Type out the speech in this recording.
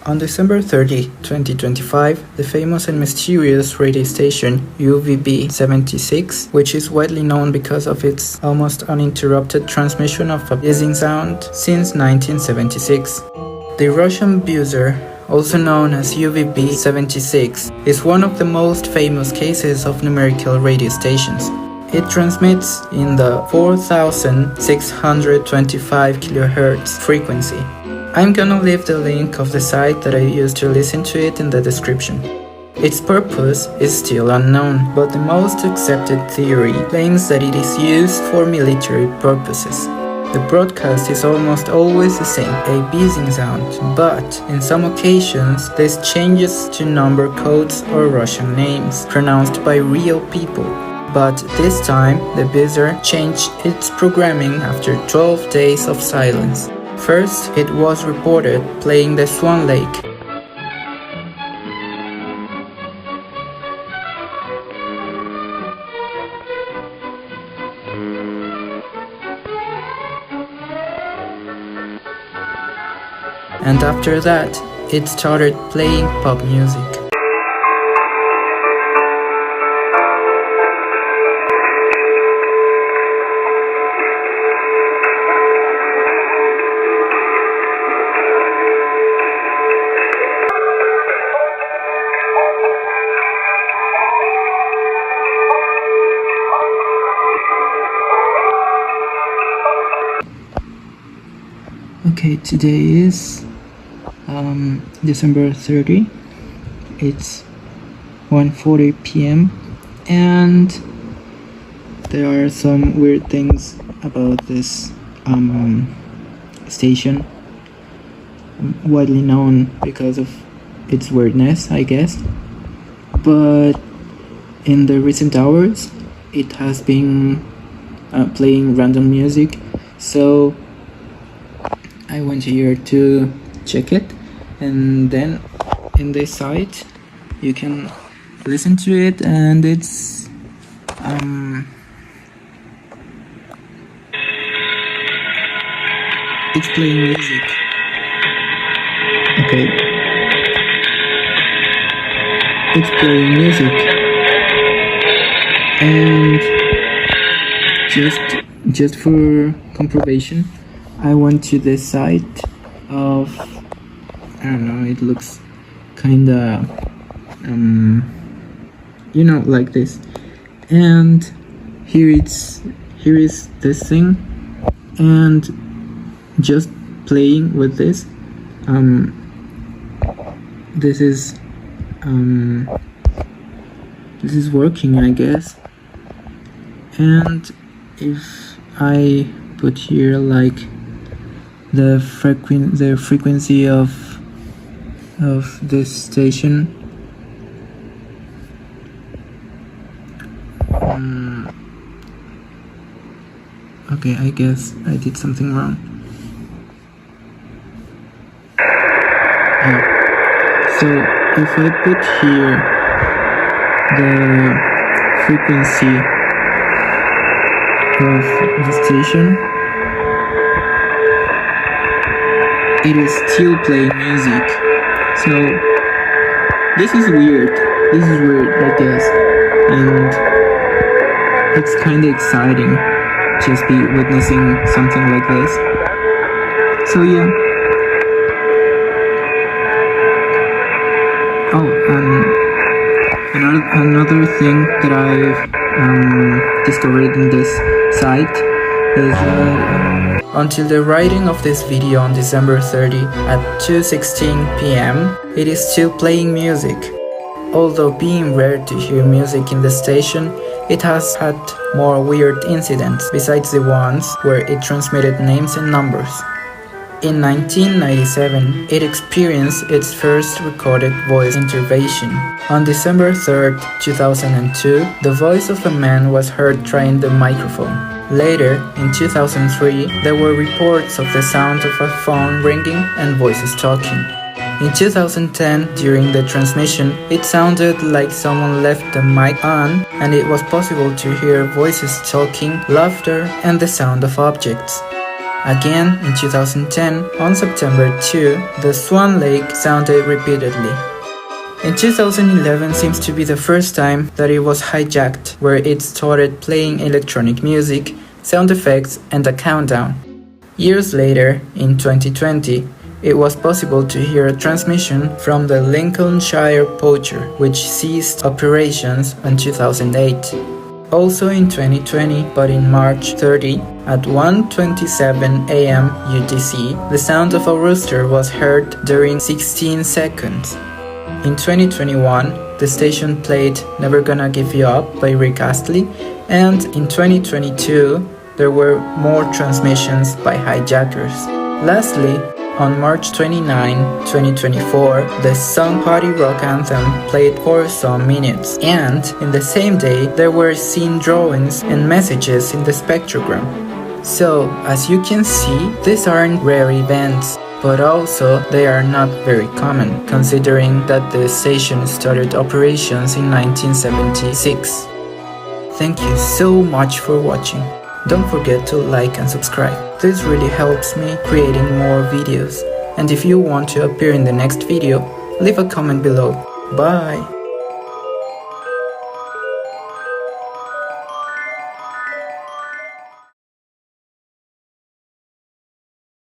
On December 30, 2025, the famous and mysterious radio station UVB-76, which is widely known because of its almost uninterrupted transmission of a buzzing sound since 1976. The Russian buzzer, also known as UVB-76, is one of the most famous cases of numerical radio stations. It transmits in the 4625 kHz frequency. I'm gonna leave the link of the site that I used to listen to it in the description. Its purpose is still unknown, but the most accepted theory claims that it is used for military purposes. The broadcast is almost always the same, a buzzing sound, but in some occasions this changes to number codes or Russian names pronounced by real people. But this time the buzzer changed its programming after 12 days of silence. First, it was reported playing the Swan Lake. And after that, it started playing pop music. Okay, today is December 30. It's 1:40 p.m. and there are some weird things about this station, widely known because of its weirdness, I guess. But in the recent hours, it has been playing random music, so I went here to check it, and then in this site you can listen to it, and it's playing music. Okay, it's playing music, and just for comproration, I went to the site of, I don't know, it looks kinda, like this. And here is this thing, and just playing with this, this is working, I guess. And if I put here like the frequency of this station, okay, I guess I did something wrong. So if I put here the frequency of the station, it is still playing music. So this is weird, I guess, and it's kinda exciting just be witnessing something like this. So yeah. Oh, another thing that I've discovered in this site is that until the writing of this video on December 30 at 2:16 p.m, it is still playing music. Although being rare to hear music in the station, it has had more weird incidents besides the ones where it transmitted names and numbers. In 1997, it experienced its first recorded voice intervention. On December 3, 2002, the voice of a man was heard trying the microphone. Later, in 2003, there were reports of the sound of a phone ringing and voices talking. In 2010, during the transmission, it sounded like someone left the mic on, and it was possible to hear voices talking, laughter, and the sound of objects. Again, in 2010, on September 2, the Swan Lake sounded repeatedly. In 2011 seems to be the first time that it was hijacked, where it started playing electronic music, sound effects, and a countdown. Years later, in 2020, it was possible to hear a transmission from the Lincolnshire poacher, which ceased operations in 2008. Also in 2020, but in March 30, at 1:27 a.m. UTC, the sound of a rooster was heard during 16 seconds. In 2021, the station played Never Gonna Give You Up by Rick Astley, and in 2022, there were more transmissions by hijackers. Lastly, on March 29, 2024, the song Party Rock Anthem played for some minutes, and in the same day, there were seen drawings and messages in the spectrogram. So, as you can see, these aren't rare events, but also they are not very common, considering that the station started operations in 1976. Thank you so much for watching. Don't forget to like and subscribe. This really helps me creating more videos. And if you want to appear in the next video, leave a comment below. Bye!